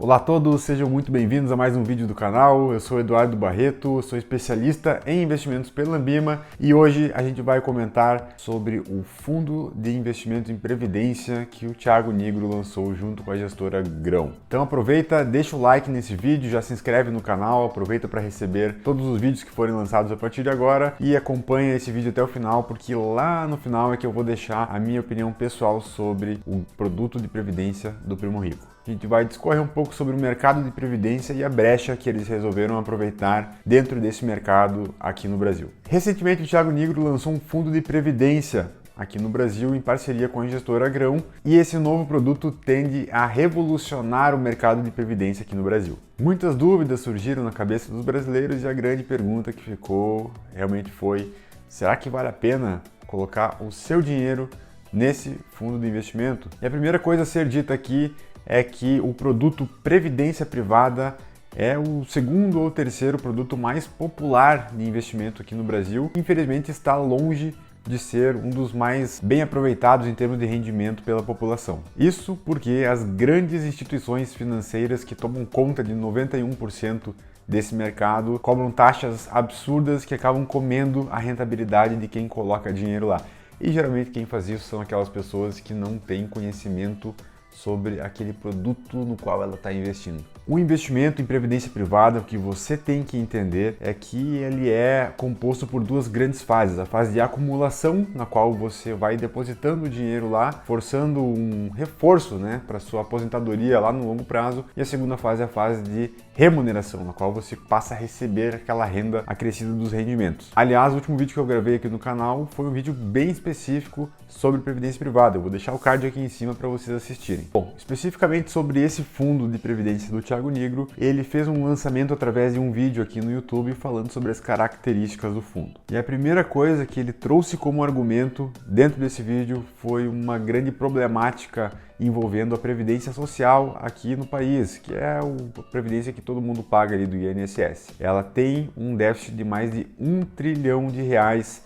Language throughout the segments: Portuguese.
Olá a todos, sejam muito bem-vindos a mais um vídeo do canal. Eu sou Eduardo Barreto, sou especialista em investimentos pela Ambima e hoje a gente vai comentar sobre o fundo de investimento em previdência que o Thiago Nigro lançou junto com a gestora Grão. Então aproveita, deixa o like nesse vídeo, já se inscreve no canal, aproveita para receber todos os vídeos que forem lançados a partir de agora e acompanha esse vídeo até o final, porque lá no final é que eu vou deixar a minha opinião pessoal sobre o produto de previdência do Primo Rico. A gente vai discorrer um pouco sobre o mercado de previdência e a brecha que eles resolveram aproveitar dentro desse mercado aqui no Brasil. Recentemente, o Thiago Nigro lançou um fundo de previdência aqui no Brasil em parceria com a gestora Grão e esse novo produto tende a revolucionar o mercado de previdência aqui no Brasil. Muitas dúvidas surgiram na cabeça dos brasileiros e a grande pergunta que ficou realmente foi: será que vale a pena colocar o seu dinheiro nesse fundo de investimento? E a primeira coisa a ser dita aqui é que o produto Previdência Privada é o segundo ou terceiro produto mais popular de investimento aqui no Brasil. Infelizmente está longe de ser um dos mais bem aproveitados em termos de rendimento pela população. Isso porque as grandes instituições financeiras que tomam conta de 91% desse mercado cobram taxas absurdas que acabam comendo a rentabilidade de quem coloca dinheiro lá. E geralmente quem faz isso são aquelas pessoas que não têm conhecimento sobre aquele produto no qual ela está investindo. O investimento em previdência privada, o que você tem que entender é que ele é composto por duas grandes fases. A fase de acumulação, na qual você vai depositando o dinheiro lá, forçando um reforço, para sua aposentadoria lá no longo prazo. E a segunda fase é a fase de remuneração, na qual você passa a receber aquela renda acrescida dos rendimentos. Aliás, o último vídeo que eu gravei aqui no canal foi um vídeo bem específico sobre previdência privada. Eu vou deixar o card aqui em cima para vocês assistirem. Bom, especificamente sobre esse fundo de previdência do Thiago Nigro, ele fez um lançamento através de um vídeo aqui no YouTube falando sobre as características do fundo. E a primeira coisa que ele trouxe como argumento dentro desse vídeo foi uma grande problemática envolvendo a previdência social aqui no país, que é a previdência que todo mundo paga ali do INSS. Ela tem um déficit de mais de R$1 trilhão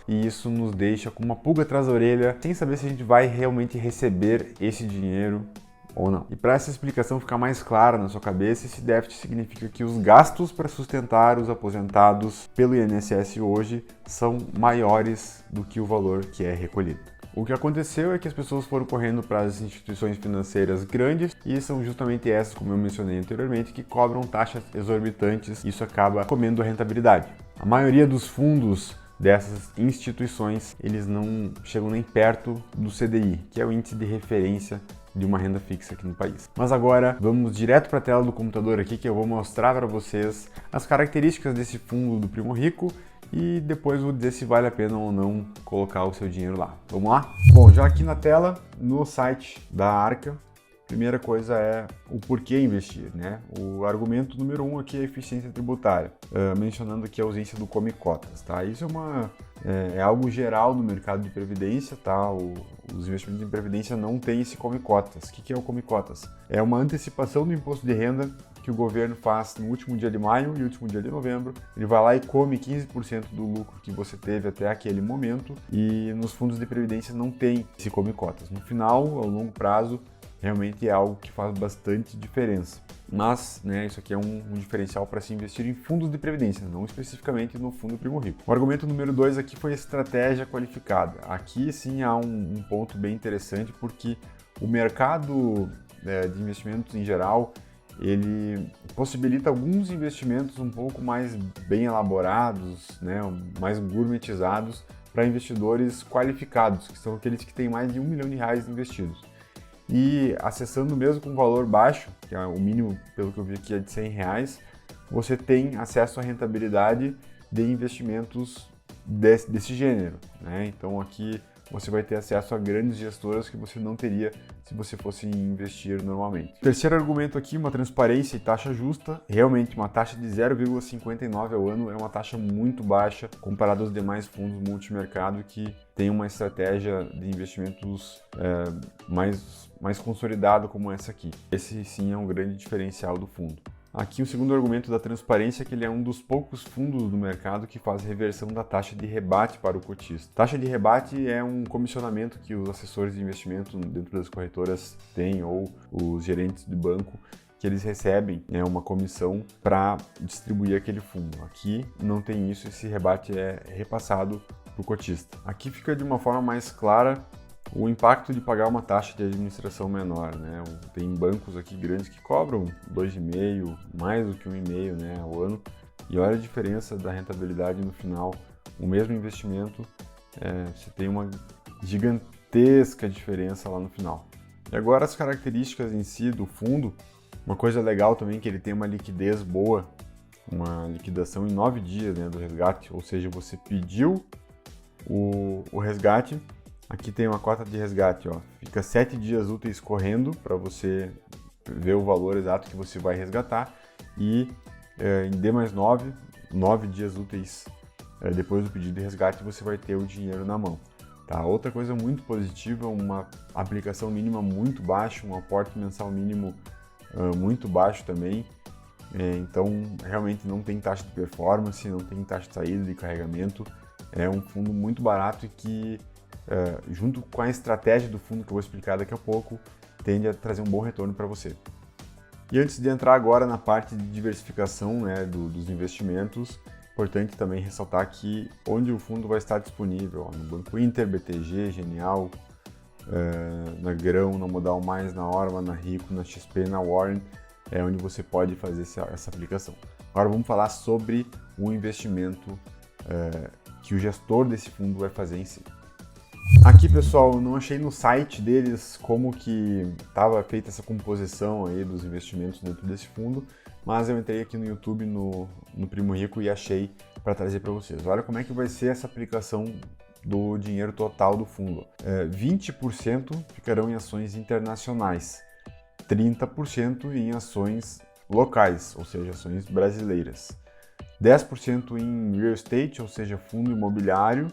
e isso nos deixa com uma pulga atrás da orelha, sem saber se a gente vai realmente receber esse dinheiro ou não. E para essa explicação ficar mais clara na sua cabeça, esse déficit significa que os gastos para sustentar os aposentados pelo INSS hoje são maiores do que o valor que é recolhido. O que aconteceu é que as pessoas foram correndo para as instituições financeiras grandes e são justamente essas, como eu mencionei anteriormente, que cobram taxas exorbitantes e isso acaba comendo a rentabilidade. A maioria dos fundos dessas instituições, eles não chegam nem perto do CDI, que é o índice de referência de uma renda fixa aqui no país. Mas agora vamos direto para a tela do computador aqui que eu vou mostrar para vocês as características desse fundo do Primo Rico e depois vou dizer se vale a pena ou não colocar o seu dinheiro lá. Vamos lá? Bom, já aqui na tela, no site da Arca, primeira coisa é o porquê investir, O argumento número 1 aqui é a eficiência tributária, mencionando aqui a ausência do Come Cotas, tá? Isso é algo geral no mercado de previdência, tá? Os investimentos em previdência não têm esse Come Cotas. O que é o Come Cotas? É uma antecipação do imposto de renda que o governo faz no último dia de maio e último dia de novembro. Ele vai lá e come 15% do lucro que você teve até aquele momento e nos fundos de previdência não tem esse Come Cotas. No final, ao longo prazo, realmente é algo que faz bastante diferença. Mas, isso aqui é um diferencial para se investir em fundos de previdência, não especificamente no fundo Primo Rico. O argumento número 2 aqui foi a estratégia qualificada. Aqui sim há um ponto bem interessante porque o mercado de investimentos em geral, ele possibilita alguns investimentos um pouco mais bem elaborados, mais gourmetizados para investidores qualificados, que são aqueles que têm mais de R$1 milhão investidos. E acessando mesmo com valor baixo, que é o mínimo, pelo que eu vi aqui, é de R$100, você tem acesso à rentabilidade de investimentos desse gênero, Então aqui você vai ter acesso a grandes gestoras que você não teria se você fosse investir normalmente. Terceiro argumento aqui, uma transparência e taxa justa. Realmente, uma taxa de 0,59 ao ano é uma taxa muito baixa comparado aos demais fundos multimercado que tem uma estratégia de investimentos mais consolidada como essa aqui. Esse sim é um grande diferencial do fundo. Aqui o segundo argumento da transparência é que ele é um dos poucos fundos do mercado que faz reversão da taxa de rebate para o cotista. Taxa de rebate é um comissionamento que os assessores de investimento dentro das corretoras têm ou os gerentes de banco que eles recebem, né, uma comissão para distribuir aquele fundo. Aqui não tem isso, esse rebate é repassado para o cotista. Aqui fica de uma forma mais clara o impacto de pagar uma taxa de administração menor, né? Tem bancos aqui grandes que cobram 2,5%, mais do que 1,5%, né, ao ano, e olha a diferença da rentabilidade no final. O mesmo investimento, você tem uma gigantesca diferença lá no final. E agora as características em si do fundo, uma coisa legal também é que ele tem uma liquidez boa, uma liquidação em 9 dias, né, do resgate, ou seja, você pediu o resgate, aqui tem uma cota de resgate, ó, fica 7 dias úteis correndo para você ver o valor exato que você vai resgatar e em D mais 9 dias úteis depois do pedido de resgate você vai ter o dinheiro na mão. Tá? Outra coisa muito positiva, uma aplicação mínima muito baixa, um aporte mensal mínimo muito baixo também, então realmente não tem taxa de performance, não tem taxa de saída de carregamento, é um fundo muito barato e que, junto com a estratégia do fundo que eu vou explicar daqui a pouco, tende a trazer um bom retorno para você. E antes de entrar agora na parte de diversificação, né, dos investimentos, importante também ressaltar aqui onde o fundo vai estar disponível, ó, no Banco Inter, BTG, Genial, na Grão, na Modal Mais, na Orma, na Rico, na XP, na Warren, é onde você pode fazer essa aplicação. Agora vamos falar sobre o investimento que o gestor desse fundo vai fazer em si. Aqui, pessoal, eu não achei no site deles como que estava feita essa composição aí dos investimentos dentro desse fundo, mas eu entrei aqui no YouTube, no Primo Rico, e achei para trazer para vocês. Olha como é que vai ser essa aplicação do dinheiro total do fundo. 20% ficarão em ações internacionais, 30% em ações locais, ou seja, ações brasileiras, 10% em real estate, ou seja, fundo imobiliário,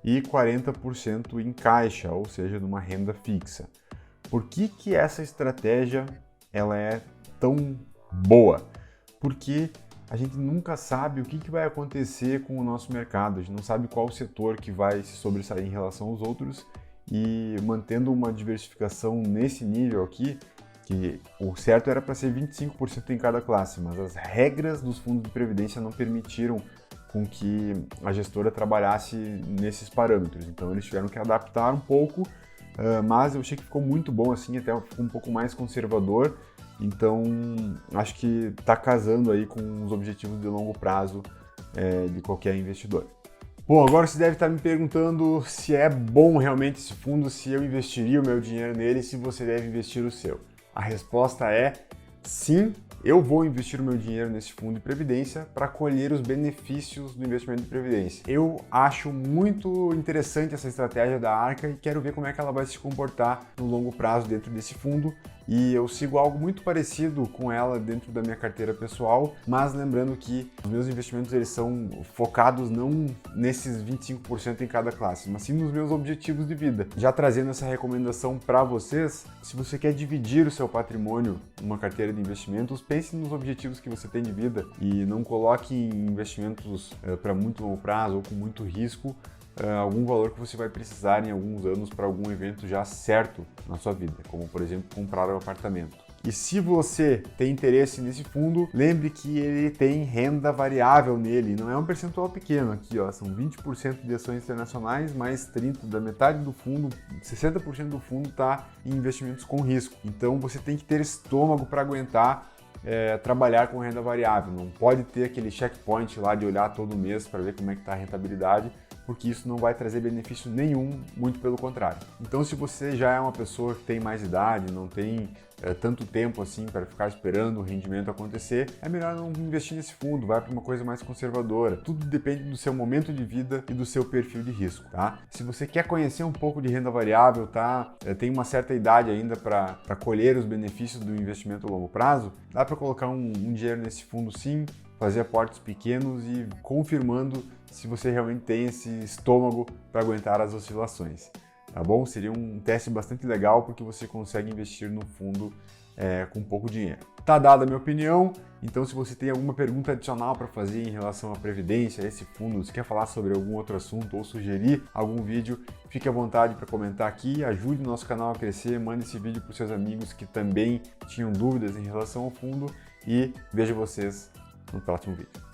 e 40% em caixa, ou seja, numa renda fixa. Por que essa estratégia ela é tão boa? Porque a gente nunca sabe o que vai acontecer com o nosso mercado, a gente não sabe qual setor que vai se sobressair em relação aos outros, e mantendo uma diversificação nesse nível aqui, que o certo era para ser 25% em cada classe, mas as regras dos fundos de previdência não permitiram com que a gestora trabalhasse nesses parâmetros. Então eles tiveram que adaptar um pouco, mas eu achei que ficou muito bom assim, até ficou um pouco mais conservador. Então acho que está casando aí com os objetivos de longo prazo de qualquer investidor. Bom, agora você deve estar me perguntando se é bom realmente esse fundo, se eu investiria o meu dinheiro nele, se você deve investir o seu. A resposta é sim. Eu vou investir o meu dinheiro nesse fundo de previdência para colher os benefícios do investimento de previdência. Eu acho muito interessante essa estratégia da Arca e quero ver como é que ela vai se comportar no longo prazo dentro desse fundo. E eu sigo algo muito parecido com ela dentro da minha carteira pessoal, mas lembrando que os meus investimentos eles são focados não nesses 25% em cada classe, mas sim nos meus objetivos de vida. Já trazendo essa recomendação para vocês, se você quer dividir o seu patrimônio numa carteira de investimentos, pense nos objetivos que você tem de vida e não coloque em investimentos para muito longo prazo ou com muito risco algum valor que você vai precisar em alguns anos para algum evento já certo na sua vida, como por exemplo comprar um apartamento. E se você tem interesse nesse fundo, lembre que ele tem renda variável nele, não é um percentual pequeno aqui, ó, são 20% de ações internacionais, mais 30% da metade do fundo, 60% do fundo está em investimentos com risco. Então você tem que ter estômago para aguentar trabalhar com renda variável, não pode ter aquele checkpoint lá de olhar todo mês para ver como é que está a rentabilidade, porque isso não vai trazer benefício nenhum, muito pelo contrário. Então, se você já é uma pessoa que tem mais idade, não tem tanto tempo assim para ficar esperando o rendimento acontecer, é melhor não investir nesse fundo, vai para uma coisa mais conservadora. Tudo depende do seu momento de vida e do seu perfil de risco, tá? Se você quer conhecer um pouco de renda variável, tá? Tem uma certa idade ainda para colher os benefícios do investimento a longo prazo, dá para colocar um dinheiro nesse fundo sim, fazer aportes pequenos e confirmando se você realmente tem esse estômago para aguentar as oscilações, tá bom? Seria um teste bastante legal porque você consegue investir no fundo com pouco dinheiro. Tá dada a minha opinião, Então, se você tem alguma pergunta adicional para fazer em relação à Previdência, a esse fundo, se quer falar sobre algum outro assunto ou sugerir algum vídeo, fique à vontade para comentar aqui, ajude o nosso canal a crescer, mande esse vídeo para os seus amigos que também tinham dúvidas em relação ao fundo e vejo vocês no próximo vídeo.